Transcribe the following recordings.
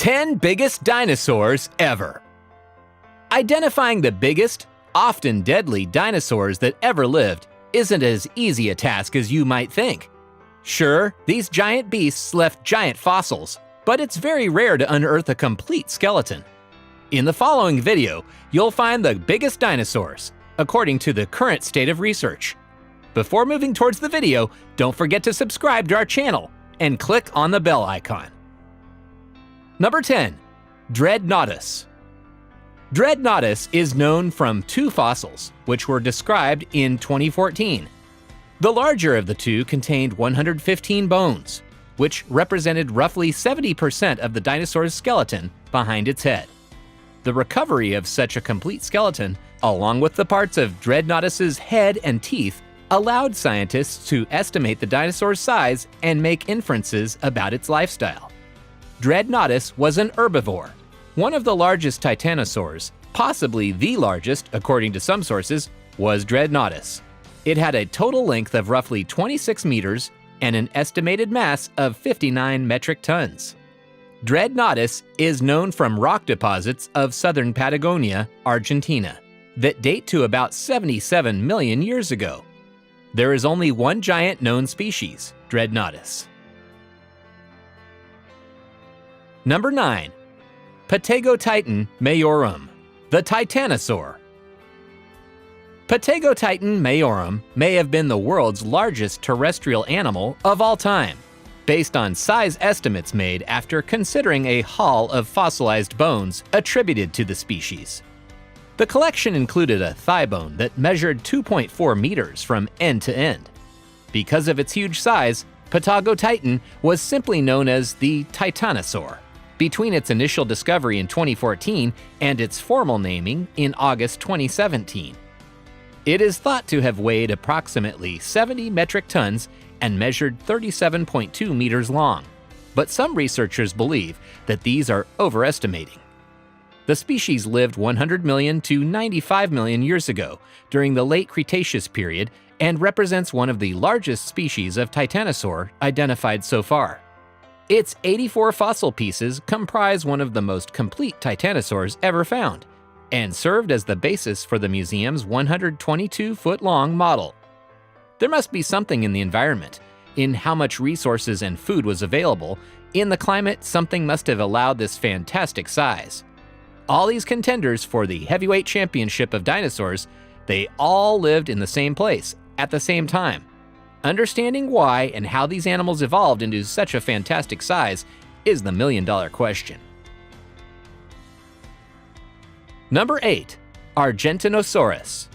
10 biggest dinosaurs ever. Identifying the biggest, often deadly dinosaurs that ever lived isn't as easy a task as you might think. Sure, these giant beasts left giant fossils, but it's very rare to unearth a complete skeleton. In the following video, you'll find the biggest dinosaurs, according to the current state of research. Before moving towards the video, don't forget to subscribe to our channel and click on the bell icon. Number 10. DREADNOUGHTUS. DREADNOUGHTUS is known from two fossils, which were described in 2014. The larger of the two contained 115 bones, which represented roughly 70% of the dinosaur's skeleton behind its head. The recovery of such a complete skeleton, along with the parts of DREADNOUGHTUS's head and teeth, allowed scientists to estimate the dinosaur's size and make inferences about its lifestyle. DREADNOUGHTUS was an herbivore, one of the largest titanosaurs, possibly the largest, according to some sources, was DREADNOUGHTUS. It had a total length of roughly 26 meters and an estimated mass of 59 metric tons. DREADNOUGHTUS is known from rock deposits of southern Patagonia, Argentina, that date to about 77 million years ago. There is only one giant known species, DREADNOUGHTUS. Number 9. Patagotitan majorum, the titanosaur. Patagotitan majorum may have been the world's largest terrestrial animal of all time, based on size estimates made after considering a haul of fossilized bones attributed to the species. The collection included a thigh bone that measured 2.4 meters from end to end. Because of its huge size, Patagotitan was simply known as the Titanosaur between its initial discovery in 2014 and its formal naming in August 2017. It is thought to have weighed approximately 70 metric tons and measured 37.2 meters long, but some researchers believe that these are overestimating. The species lived 100 million to 95 million years ago during the late Cretaceous period and represents one of the largest species of titanosaur identified so far. Its 84 fossil pieces comprise one of the most complete titanosaurs ever found, and served as the basis for the museum's 122-foot-long model. There must be something in the environment, in how much resources and food was available. In the climate, something must have allowed this fantastic size. All these contenders for the heavyweight championship of dinosaurs, they all lived in the same place, at the same time. Understanding why and how these animals evolved into such a fantastic size is the million-dollar question. Number 8. ARGENTINOSAURUS.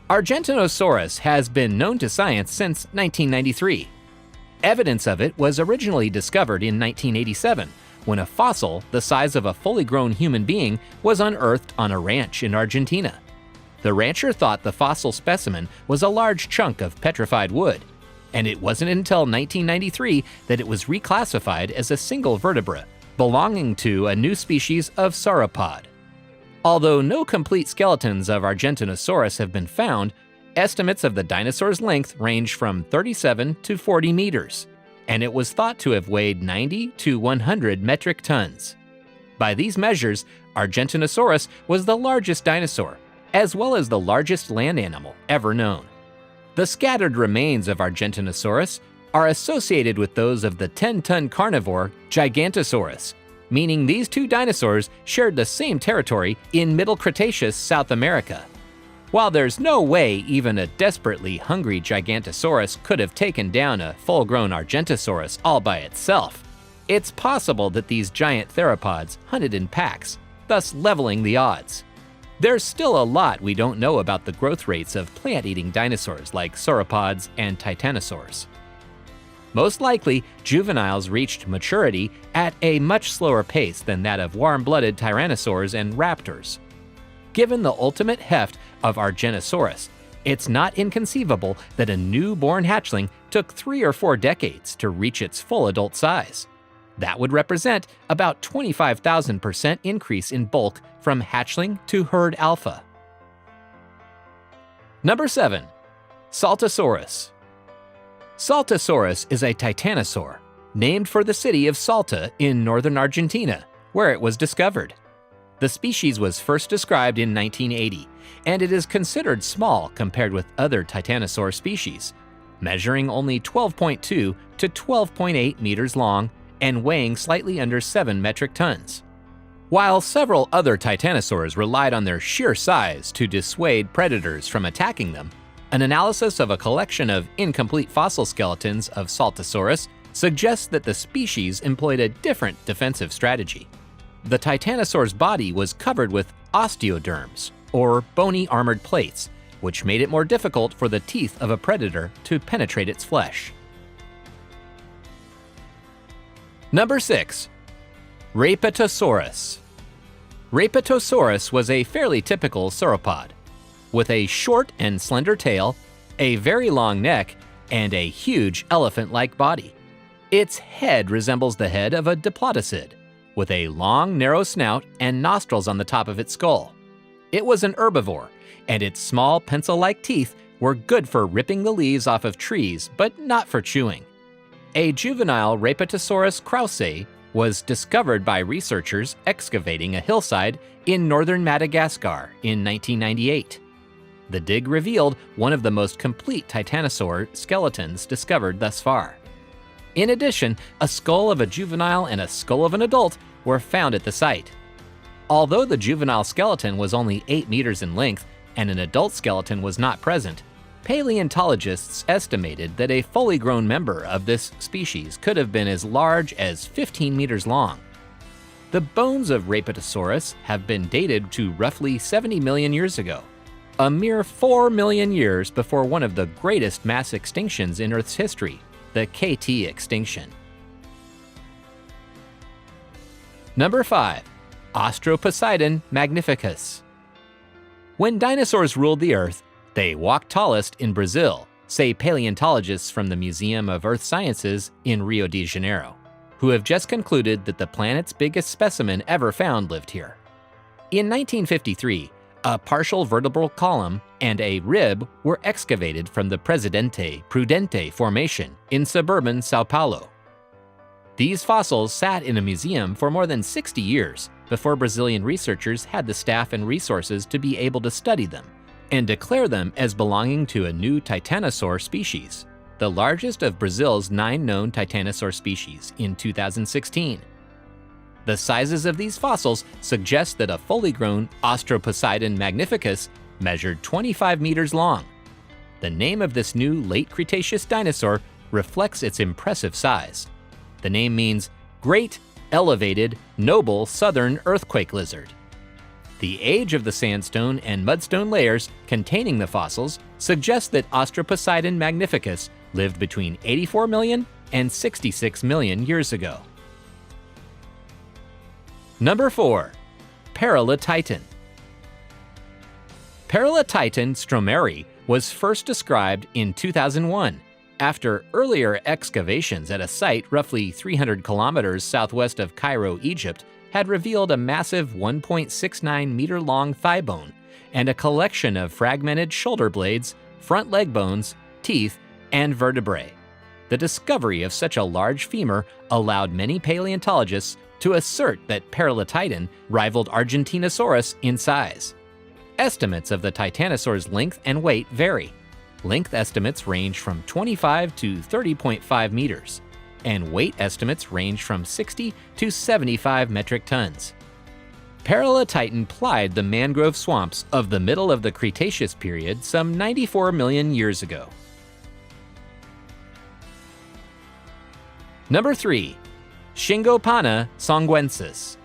ARGENTINOSAURUS has been known to science since 1993. Evidence of it was originally discovered in 1987, when a fossil the size of a fully grown human being was unearthed on a ranch in Argentina. The rancher thought the fossil specimen was a large chunk of petrified wood, and it wasn't until 1993 that it was reclassified as a single vertebra, belonging to a new species of sauropod. Although no complete skeletons of ARGENTINOSAURUS have been found, estimates of the dinosaur's length range from 37 to 40 meters, and it was thought to have weighed 90 to 100 metric tons. By these measures, ARGENTINOSAURUS was the largest dinosaur, as well as the largest land animal ever known. The scattered remains of ARGENTINOSAURUS are associated with those of the 10-ton carnivore Gigantosaurus, meaning these two dinosaurs shared the same territory in Middle Cretaceous South America. While there's no way even a desperately hungry Gigantosaurus could have taken down a full-grown ARGENTOSAURUS all by itself, it's possible that these giant theropods hunted in packs, thus leveling the odds. There's still a lot we don't know about the growth rates of plant-eating dinosaurs like sauropods and titanosaurs. Most likely, juveniles reached maturity at a much slower pace than that of warm-blooded tyrannosaurs and raptors. Given the ultimate heft of ARGENTOSAURUS, it's not inconceivable that a newborn hatchling took 3 or 4 decades to reach its full adult size. That would represent about 25,000% increase in bulk from hatchling to herd alpha. Number 7. SALTASAURUS. SALTASAURUS is a titanosaur, named for the city of Salta in northern Argentina, where it was discovered. The species was first described in 1980, and it is considered small compared with other titanosaur species, measuring only 12.2 to 12.8 meters long and weighing slightly under 7 metric tons. While several other titanosaurs relied on their sheer size to dissuade predators from attacking them, an analysis of a collection of incomplete fossil skeletons of Saltasaurus suggests that the species employed a different defensive strategy. The titanosaur's body was covered with osteoderms, or bony armored plates, which made it more difficult for the teeth of a predator to penetrate its flesh. Number 6. Reptilosaurus. Reptilosaurus was a fairly typical sauropod, with a short and slender tail, a very long neck, and a huge elephant-like body. Its head resembles the head of a diplodocid, with a long, narrow snout and nostrils on the top of its skull. It was an herbivore, and its small pencil-like teeth were good for ripping the leaves off of trees, but not for chewing. A juvenile Reptilosaurus kraussei was discovered by researchers excavating a hillside in northern Madagascar in 1998. The dig revealed one of the most complete titanosaur skeletons discovered thus far. In addition, a skull of a juvenile and a skull of an adult were found at the site. Although the juvenile skeleton was only 8 meters in length and an adult skeleton was not present, paleontologists estimated that a fully grown member of this species could have been as large as 15 meters long. The bones of Reptilosaurus have been dated to roughly 70 million years ago, a mere 4 million years before one of the greatest mass extinctions in Earth's history, the KT extinction. Number 5. Australoposeidon magnificus. When dinosaurs ruled the Earth, they walked tallest in Brazil, say paleontologists from the Museum of Earth Sciences in Rio de Janeiro, who have just concluded that the planet's biggest specimen ever found lived here. In 1953, a partial vertebral column and a rib were excavated from the Presidente Prudente Formation in suburban Sao Paulo. These fossils sat in a museum for more than 60 years before Brazilian researchers had the staff and resources to be able to study them and declare them as belonging to a new titanosaur species, the largest of Brazil's 9 known titanosaur species, in 2016. The sizes of these fossils suggest that a fully grown Australoposeidon magnificus measured 25 meters long. The name of this new late Cretaceous dinosaur reflects its impressive size. The name means great, elevated, noble southern earthquake lizard. The age of the sandstone and mudstone layers containing the fossils suggest that Australoposeidon magnificus lived between 84 million and 66 million years ago. Number 4. Paralititan. Paralititan stromeri was first described in 2001 after earlier excavations at a site roughly 300 kilometers southwest of Cairo, Egypt, had revealed a massive 1.69 meter long thigh bone and a collection of fragmented shoulder blades, front leg bones, teeth, and vertebrae. The discovery of such a large femur allowed many paleontologists to assert that Paralititan rivaled Argentinosaurus in size. Estimates of the titanosaur's length and weight vary. Length estimates range from 25 to 30.5 meters, and weight estimates range from 60 to 75 metric tons. Paralititan plied the mangrove swamps of the middle of the Cretaceous period some 94 million years ago. Number 3. SHINGOPANA songwensis.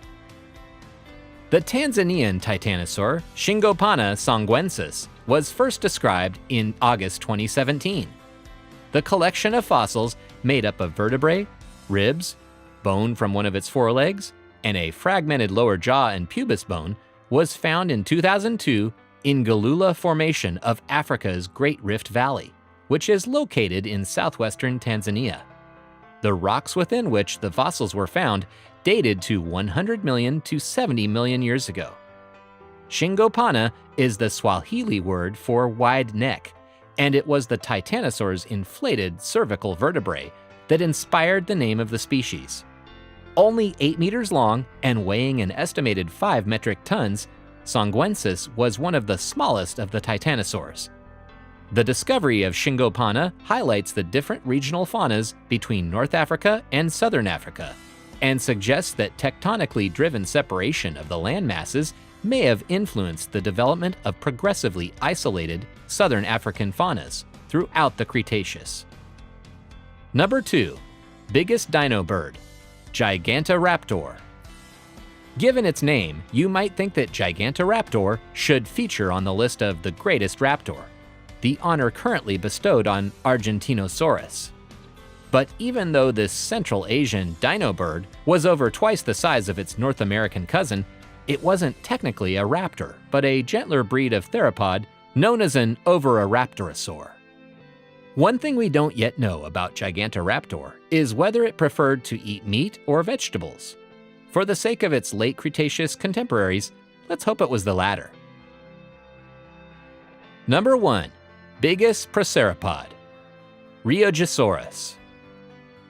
The Tanzanian titanosaur, SHINGOPANA songwensis, was first described in August 2017. The collection of fossils made up of vertebrae, ribs, bone from one of its forelegs, and a fragmented lower jaw and pubis bone was found in 2002 in Galula Formation of Africa's Great Rift Valley, which is located in southwestern Tanzania. The rocks within which the fossils were found dated to 100 million to 70 million years ago. Shingopana is the Swahili word for wide neck, and it was the titanosaur's inflated cervical vertebrae that inspired the name of the species. Only 8 meters long and weighing an estimated 5 metric tons, SONGWENSIS was one of the smallest of the titanosaurs. The discovery of SHINGOPANA highlights the different regional faunas between North Africa and Southern Africa, and suggests that tectonically driven separation of the land masses may have influenced the development of progressively isolated Southern African faunas throughout the Cretaceous. Number 2. Biggest dino bird, GIGANTORAPTOR. Given its name, you might think that GIGANTORAPTOR should feature on the list of the greatest raptor, the honor currently bestowed on ARGENTINOSAURUS. But even though this Central Asian dino bird was over twice the size of its North American cousin, it wasn't technically a raptor, but a gentler breed of theropod known as an Oviraptorosaur. One thing we don't yet know about GIGANTORAPTOR is whether it preferred to eat meat or vegetables. For the sake of its late Cretaceous contemporaries, let's hope it was the latter. Number 1. Biggest prosauropod, RIOJASAURUS.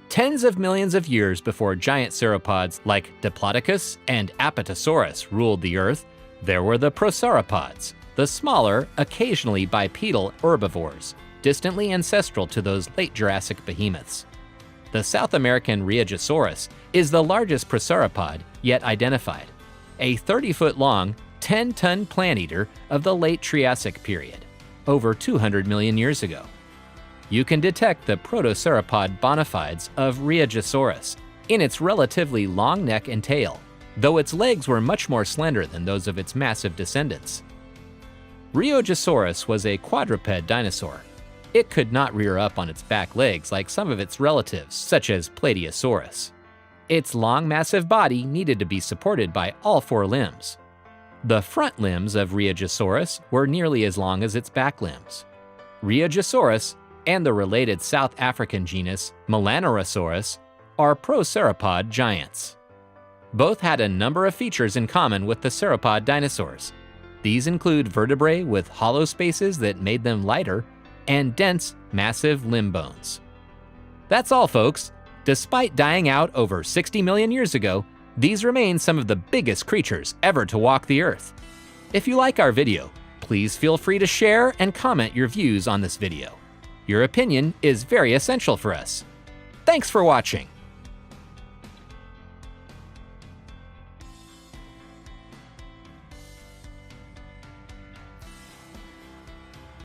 Tens of millions of years before giant sauropods like Diplodocus and Apatosaurus ruled the Earth, there were the prosauropods, the smaller, occasionally bipedal herbivores, distantly ancestral to those late Jurassic behemoths. The South American RIOJASAURUS is the largest prosauropod yet identified, a 30-foot-long, 10-ton plant-eater of the late Triassic period, over 200 million years ago. You can detect the protosauropod bona fides of RIOJASAURUS in its relatively long neck and tail, though its legs were much more slender than those of its massive descendants. RIOJASAURUS was a quadruped dinosaur. It could not rear up on its back legs like some of its relatives, such as Plateosaurus. Its long, massive body needed to be supported by all 4 limbs. The front limbs of RIOJASAURUS were nearly as long as its back limbs. RIOJASAURUS and the related South African genus Melanosaurus are prosauropod giants. Both had a number of features in common with the sauropod dinosaurs. These include vertebrae with hollow spaces that made them lighter, and dense, massive limb bones. That's all, folks. Despite dying out over 60 million years ago, these remain some of the biggest creatures ever to walk the Earth. If you like our video, please feel free to share and comment your views on this video. Your opinion is very essential for us. Thanks for watching.